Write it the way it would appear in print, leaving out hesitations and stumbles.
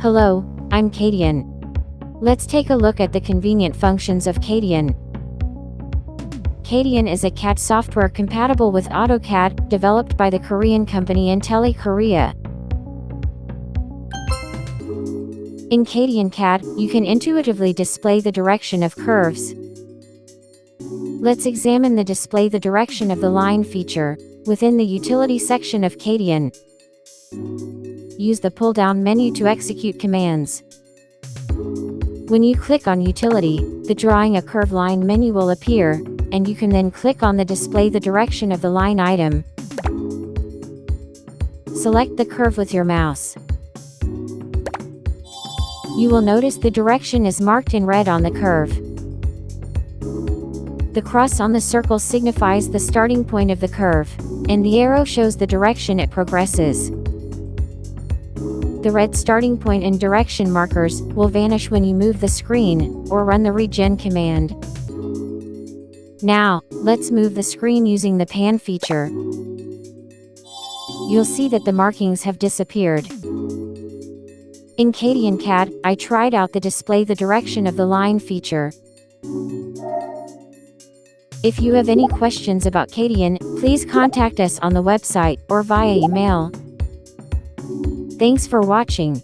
Hello, I'm CADian. Let's take a look at the convenient functions of CADian. CADian is a CAD software compatible with AutoCAD, developed by the Korean company Korea. In CADian CAD, you can intuitively display the direction of curves. Let's examine the display the direction of the line feature within the utility section of CADian. Use the pull-down menu to execute commands. When you click on Utility, the Drawing a Curve Line menu will appear, and you can then click on the Display the Direction of the Line item. Select the curve with your mouse. You will notice the direction is marked in red on the curve. The cross on the circle signifies the starting point of the curve, and the arrow shows the direction it progresses. The red starting point and direction markers will vanish when you move the screen or run the regen command. Now, let's move the screen using the pan feature. You'll see that the markings have disappeared. In CADian CAD, I tried out the display the direction of the line feature. If you have any questions about CADian, please contact us on the website or via email. Thanks for watching.